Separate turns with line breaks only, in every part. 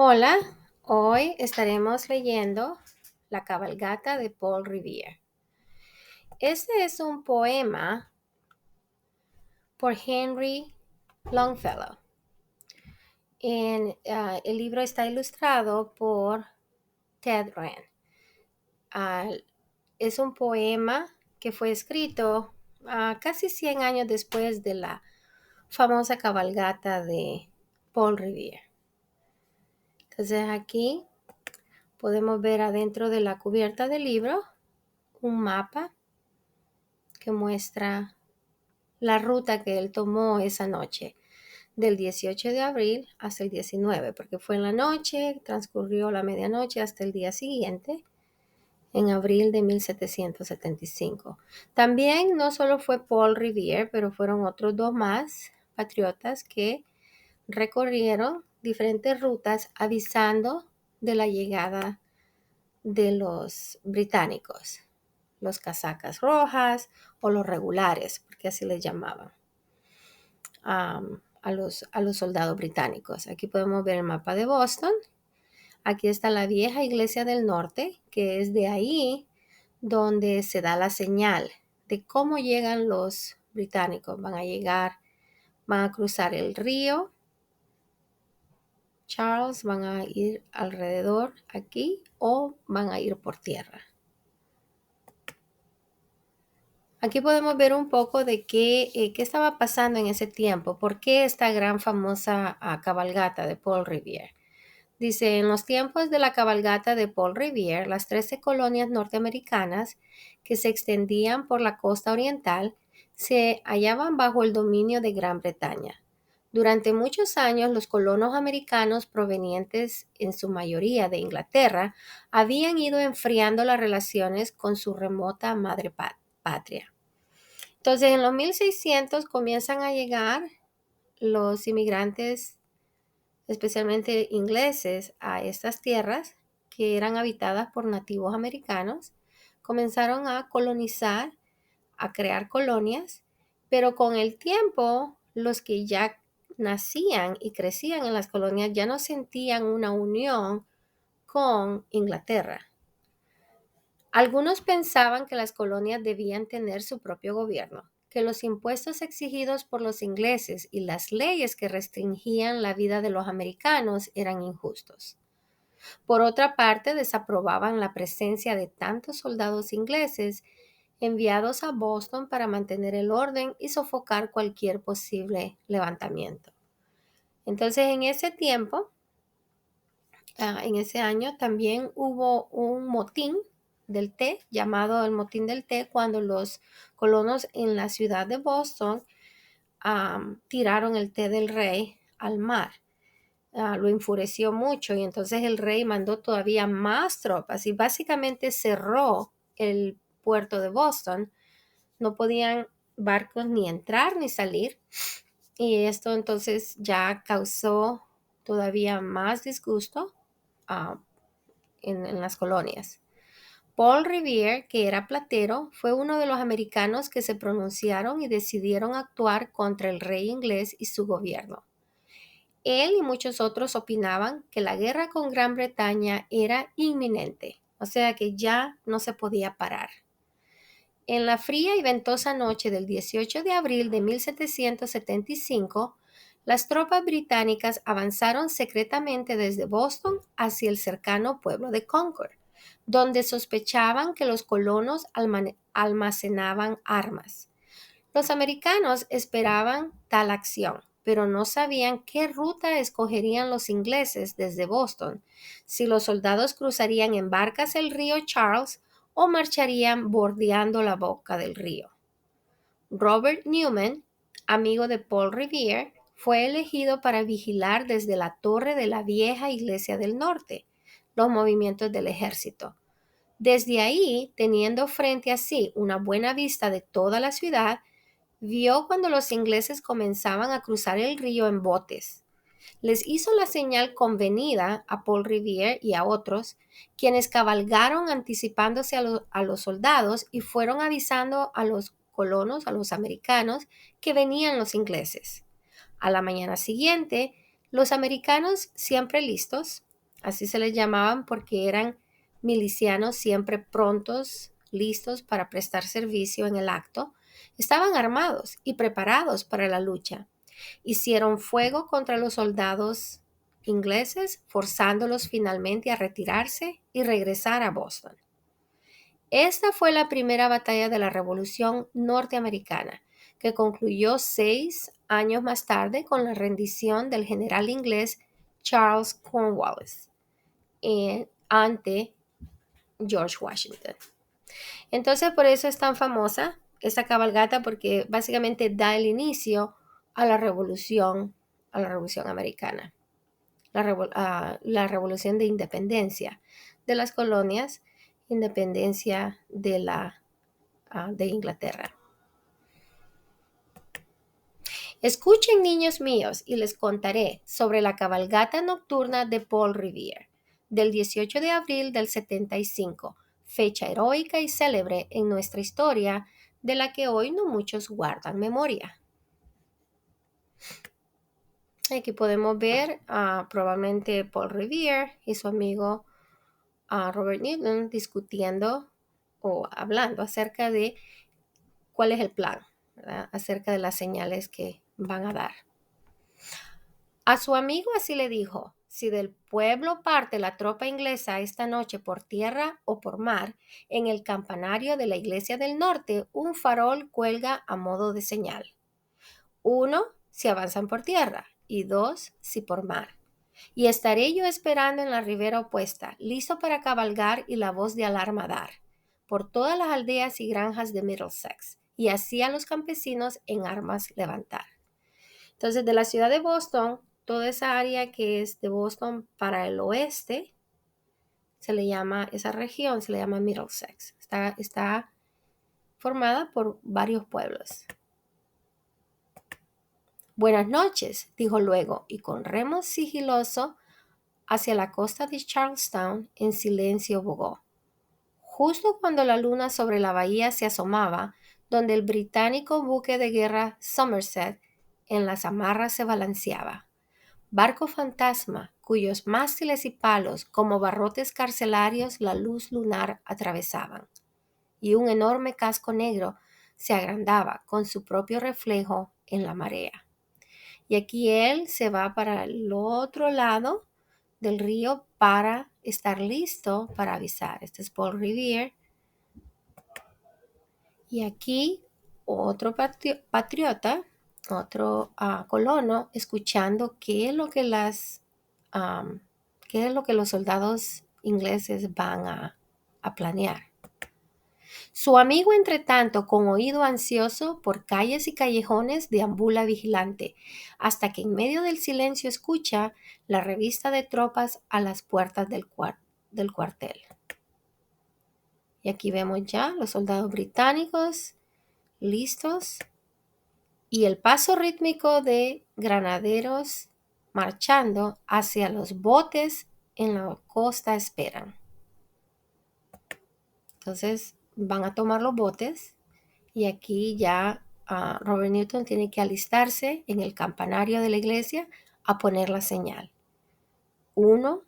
Hola, hoy estaremos leyendo La cabalgata de Paul Revere. Este es un poema por Henry Longfellow. El libro está ilustrado por Ted Wren. Ah, es un poema que fue escrito casi 100 años después de la famosa cabalgata de Paul Revere. Entonces aquí podemos ver adentro de la cubierta del libro un mapa que muestra la ruta que él tomó esa noche, del 18 de abril hasta el 19, porque fue en la noche, transcurrió la medianoche hasta el día siguiente, en abril de 1775. También no solo fue Paul Revere, pero fueron otros dos más patriotas que recorrieron diferentes rutas avisando de la llegada de los británicos, los casacas rojas o los regulares, porque así les llamaban a los soldados británicos. Aquí podemos ver el mapa de Boston. Aquí está la vieja iglesia del norte, que es de ahí donde se da la señal de cómo llegan los británicos. Van a cruzar el río Charles, van a ir alrededor aquí o van a ir por tierra. Aquí podemos ver un poco de qué estaba pasando en ese tiempo, por qué esta gran famosa cabalgata de Paul Revere. Dice, en los tiempos de la cabalgata de Paul Revere, las 13 colonias norteamericanas que se extendían por la costa oriental se hallaban bajo el dominio de Gran Bretaña. Durante muchos años, los colonos americanos provenientes en su mayoría de Inglaterra habían ido enfriando las relaciones con su remota madre patria. Entonces, en los 1600 comienzan a llegar los inmigrantes, especialmente ingleses, a estas tierras que eran habitadas por nativos americanos. Comenzaron a colonizar, a crear colonias, pero con el tiempo los que ya nacían y crecían en las colonias ya no sentían una unión con Inglaterra. Algunos pensaban que las colonias debían tener su propio gobierno, que los impuestos exigidos por los ingleses y las leyes que restringían la vida de los americanos eran injustos. Por otra parte, desaprobaban la presencia de tantos soldados ingleses enviados a Boston para mantener el orden y sofocar cualquier posible levantamiento. Entonces, en ese tiempo, en ese año, también hubo un motín del té, llamado el motín del té, cuando los colonos en la ciudad de Boston tiraron el té del rey al mar. Lo enfureció mucho y entonces el rey mandó todavía más tropas y básicamente cerró el puerto de Boston. No podían barcos ni entrar ni salir, y esto entonces ya causó todavía más disgusto uh, en las colonias. Paul Revere, que era platero, fue uno de los americanos que se pronunciaron y decidieron actuar contra el rey inglés y su gobierno. Él y muchos otros opinaban que la guerra con Gran Bretaña era inminente, o sea que ya no se podía parar. En la fría y ventosa noche del 18 de abril de 1775, las tropas británicas avanzaron secretamente desde Boston hacia el cercano pueblo de Concord, donde sospechaban que los colonos almacenaban armas. Los americanos esperaban tal acción, pero no sabían qué ruta escogerían los ingleses desde Boston, si los soldados cruzarían en barcas el río Charles o marcharían bordeando la boca del río. Robert Newman, amigo de Paul Revere, fue elegido para vigilar desde la torre de la vieja iglesia del norte los movimientos del ejército. Desde ahí, teniendo frente a sí una buena vista de toda la ciudad, vio cuando los ingleses comenzaban a cruzar el río en botes. Les hizo la señal convenida a Paul Revere y a otros, quienes cabalgaron anticipándose a los soldados y fueron avisando a los colonos, a los americanos, que venían los ingleses. A la mañana siguiente, los americanos, siempre listos, Así se les llamaban porque eran milicianos siempre prontos, listos para prestar servicio en el acto. Estaban armados y preparados para la lucha. Hicieron fuego contra los soldados ingleses, forzándolos finalmente a retirarse y regresar a Boston. Esta fue la primera batalla de la Revolución Norteamericana, que concluyó 6 años más tarde con la rendición del general inglés Charles Cornwallis ante George Washington. Entonces, por eso es tan famosa esta cabalgata, porque básicamente da el inicio a la revolución americana, la revolución de independencia de las colonias, independencia de Inglaterra. Escuchen, niños míos, y les contaré sobre la cabalgata nocturna de Paul Revere, del 18 de abril del 75, fecha heroica y célebre en nuestra historia, de la que hoy no muchos guardan memoria. Aquí podemos ver probablemente Paul Revere y su amigo Robert Newton discutiendo o hablando acerca de cuál es el plan, ¿verdad? Acerca de las señales que van a dar. A su amigo así le dijo: si del pueblo parte la tropa inglesa esta noche por tierra o por mar, en el campanario de la iglesia del norte un farol cuelga a modo de señal. 1, si avanzan por tierra, y 2, si por mar. Y estaré yo esperando en la ribera opuesta, listo para cabalgar y la voz de alarma dar, por todas las aldeas y granjas de Middlesex, y así a los campesinos en armas levantar. Entonces, de la ciudad de Boston, toda esa área que es de Boston para el oeste, esa región se le llama Middlesex. Está formada por varios pueblos. Buenas noches, dijo luego, y con remo sigiloso hacia la costa de Charlestown, en silencio bogó. Justo cuando la luna sobre la bahía se asomaba, donde el británico buque de guerra Somerset en las amarras se balanceaba. Barco fantasma, cuyos mástiles y palos, como barrotes carcelarios, la luz lunar atravesaban. Y un enorme casco negro se agrandaba con su propio reflejo en la marea. Y aquí él se va para el otro lado del río para estar listo para avisar. Este es Paul Revere. Y aquí otro patriota, otro colono, escuchando qué es lo que los soldados ingleses van a planear. Su amigo, entre tanto, con oído ansioso por calles y callejones, deambula vigilante, hasta que en medio del silencio escucha la revista de tropas a las puertas del cuartel. Y aquí vemos ya los soldados británicos listos y el paso rítmico de granaderos marchando hacia los botes en la costa esperan. Entonces van a tomar los botes y aquí ya Robert Newton tiene que alistarse en el campanario de la iglesia a poner la señal. 1,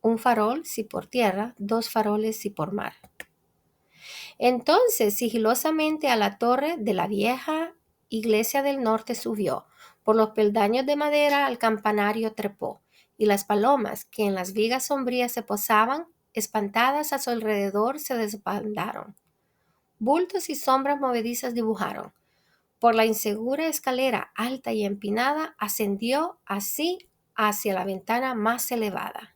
un farol si por tierra, 2 faroles si por mar. Entonces sigilosamente a la torre de la vieja iglesia del norte subió, por los peldaños de madera al campanario trepó, y las palomas que en las vigas sombrías se posaban, espantadas a su alrededor, se desbandaron. Bultos y sombras movedizas dibujaron. Por la insegura escalera alta y empinada ascendió así hacia la ventana más elevada.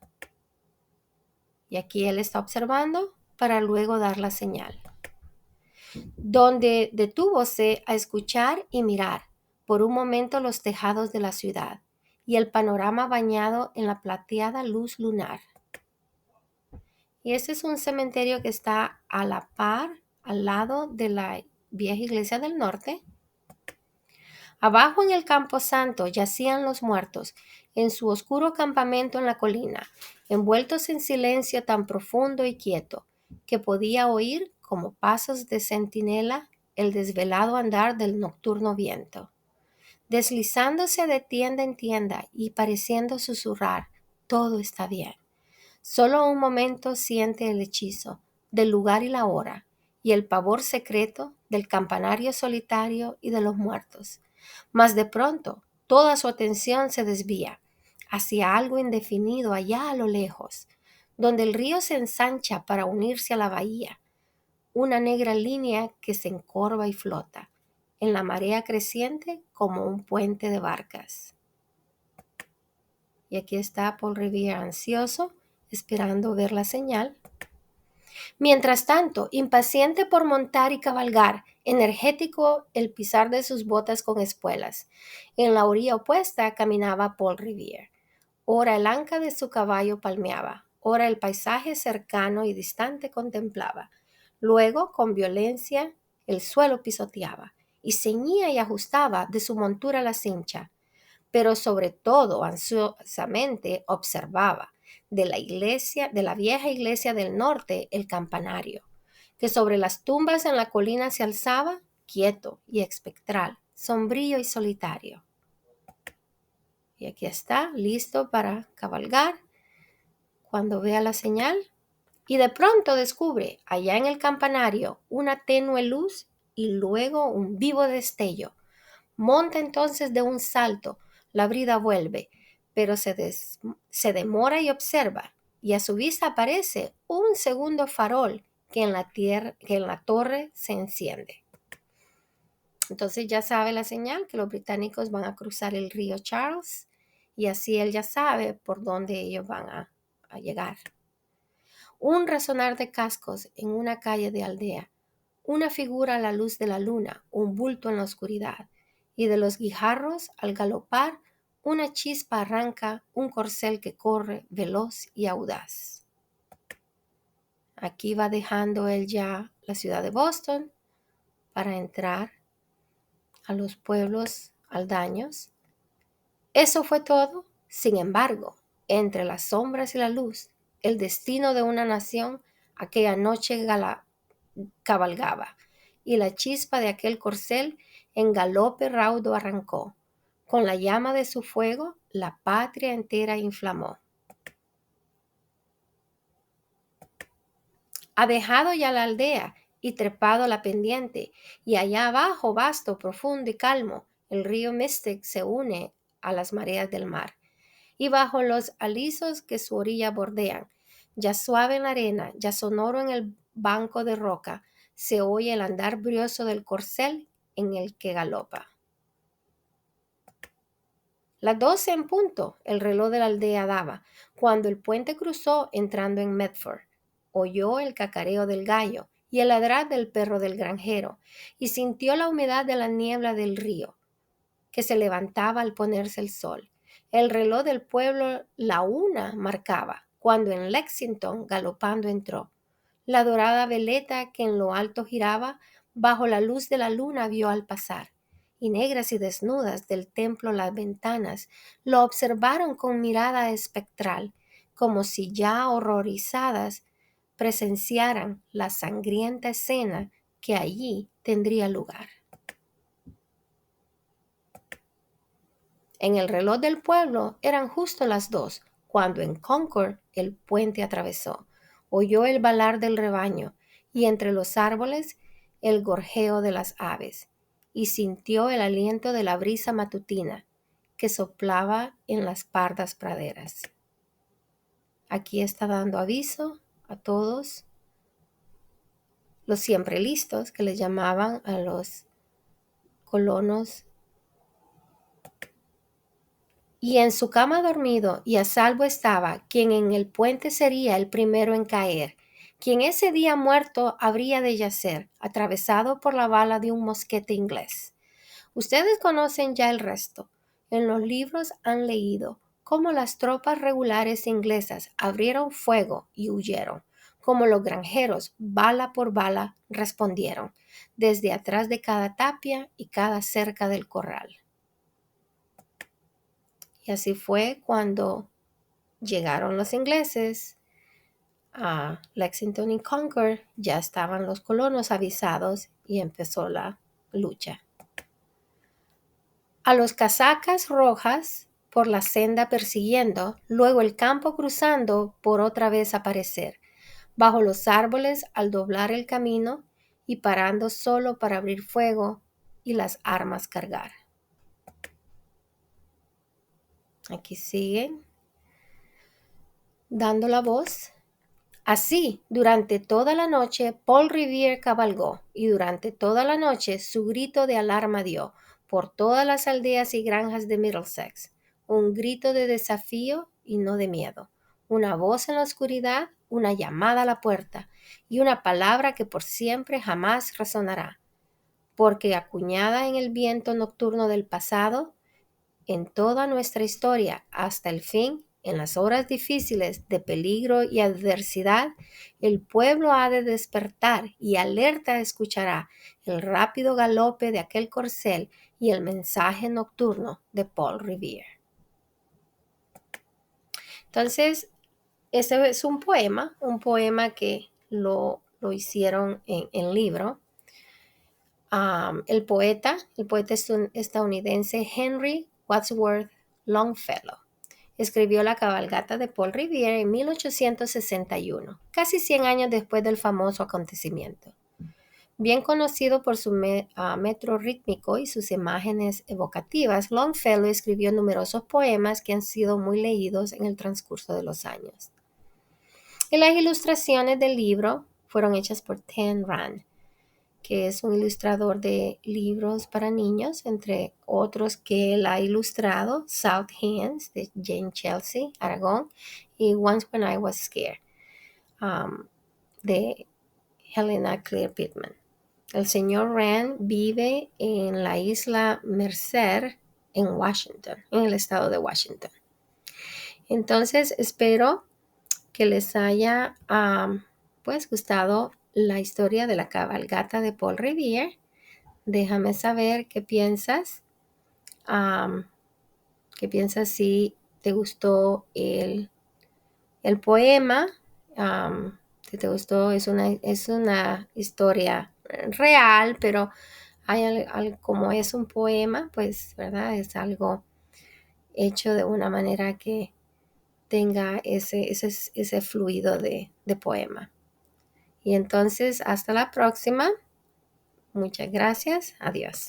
Y aquí él está observando para luego dar la señal. Donde detúvose a escuchar y mirar por un momento los tejados de la ciudad y el panorama bañado en la plateada luz lunar. Y este es un cementerio que está a la par, al lado de la vieja iglesia del norte. Abajo en el camposanto yacían los muertos, en su oscuro campamento en la colina, envueltos en silencio tan profundo y quieto, que podía oír, como pasos de centinela, el desvelado andar del nocturno viento, deslizándose de tienda en tienda y pareciendo susurrar: todo está bien, Solo un momento siente el hechizo del lugar y la hora, y el pavor secreto del campanario solitario y de los muertos. Mas de pronto toda su atención se desvía hacia algo indefinido allá a lo lejos, donde el río se ensancha para unirse a la bahía, una negra línea que se encorva y flota en la marea creciente como un puente de barcas. Y aquí está Paul Revere ansioso, esperando ver la señal. Mientras tanto, impaciente por montar y cabalgar, energético el pisar de sus botas con espuelas, en la orilla opuesta caminaba Paul Revere. Ora el anca de su caballo palmeaba, ora el paisaje cercano y distante contemplaba. Luego, con violencia, el suelo pisoteaba y ceñía y ajustaba de su montura la cincha, pero sobre todo ansiosamente observaba de la vieja iglesia del norte, el campanario, que sobre las tumbas en la colina se alzaba, quieto y espectral, sombrío y solitario. Y aquí está, listo para cabalgar, cuando vea la señal, y de pronto descubre allá en el campanario una tenue luz y luego un vivo destello. Monta entonces de un salto, la brida vuelve, pero se demora y observa, y a su vista aparece un segundo farol que en la torre se enciende. Entonces ya sabe la señal que los británicos van a cruzar el río Charles y así él ya sabe por dónde ellos van a llegar. Un resonar de cascos en una calle de aldea, una figura a la luz de la luna, un bulto en la oscuridad, y de los guijarros, al galopar, una chispa arranca un corcel que corre veloz y audaz. Aquí va dejando él ya la ciudad de Boston para entrar a los pueblos aldaños. Eso fue todo. Sin embargo, entre las sombras y la luz, el destino de una nación aquella noche cabalgaba, y la chispa de aquel corcel en galope raudo arrancó. Con la llama de su fuego, la patria entera inflamó. Ha dejado ya la aldea y trepado la pendiente, y allá abajo, vasto, profundo y calmo, el río Mystic se une a las mareas del mar. Y bajo los alisos que su orilla bordean, ya suave en la arena, ya sonoro en el banco de roca, se oye el andar brioso del corcel en el que galopa. Las 12 en punto, el reloj de la aldea daba, cuando el puente cruzó entrando en Medford. Oyó el cacareo del gallo y el ladrar del perro del granjero, y sintió la humedad de la niebla del río, que se levantaba al ponerse el sol. El reloj del pueblo la 1 marcaba, cuando en Lexington galopando entró. La dorada veleta que en lo alto giraba, bajo la luz de la luna vio al pasar, y negras y desnudas del templo las ventanas lo observaron con mirada espectral, como si ya horrorizadas presenciaran la sangrienta escena que allí tendría lugar. En el reloj del pueblo eran justo las 2, cuando en Concord el puente atravesó. Oyó el balar del rebaño y entre los árboles el gorjeo de las aves, y sintió el aliento de la brisa matutina que soplaba en las pardas praderas. Aquí está dando aviso a todos los siempre listos, que les llamaban a los colonos. Y en su cama dormido y a salvo estaba quien en el puente sería el primero en caer, quien ese día muerto habría de yacer, atravesado por la bala de un mosquete inglés. Ustedes conocen ya el resto. En los libros han leído cómo las tropas regulares inglesas abrieron fuego y huyeron, cómo los granjeros, bala por bala, respondieron, desde atrás de cada tapia y cada cerca del corral. Y así fue cuando llegaron los ingleses a Lexington y Concord, ya estaban los colonos avisados y empezó la lucha. A los casacas rojas por la senda persiguiendo, luego el campo cruzando por otra vez aparecer, bajo los árboles al doblar el camino y parando solo para abrir fuego y las armas cargar. Aquí siguen dando la voz. Así, durante toda la noche, Paul Revere cabalgó, y durante toda la noche su grito de alarma dio por todas las aldeas y granjas de Middlesex, un grito de desafío y no de miedo, una voz en la oscuridad, una llamada a la puerta, y una palabra que por siempre jamás resonará, porque acuñada en el viento nocturno del pasado, en toda nuestra historia hasta el fin, en las horas difíciles de peligro y adversidad, el pueblo ha de despertar y alerta escuchará el rápido galope de aquel corcel y el mensaje nocturno de Paul Revere. Entonces, ese es un poema que lo hicieron en libro. El poeta estadounidense Henry Wadsworth Longfellow escribió La cabalgata de Paul Revere en 1861, casi 100 años después del famoso acontecimiento. Bien conocido por su metro rítmico y sus imágenes evocativas, Longfellow escribió numerosos poemas que han sido muy leídos en el transcurso de los años. Y las ilustraciones del libro fueron hechas por Tan Rand, que es un ilustrador de libros para niños, entre otros que él ha ilustrado, South Hands, de Jane Chelsea, Aragón, y Once When I Was Scared, de Helena Claire Pittman. El señor Rand vive en la isla Mercer, en Washington, en el estado de Washington. Entonces, espero que les haya gustado la historia de la cabalgata de Paul Revere. Déjame saber qué piensas. ¿Qué piensas si te gustó el poema? Si te gustó, es una historia real, pero como es un poema, pues, ¿verdad? Es algo hecho de una manera que tenga ese fluido de poema. Y entonces, hasta la próxima. Muchas gracias. Adiós.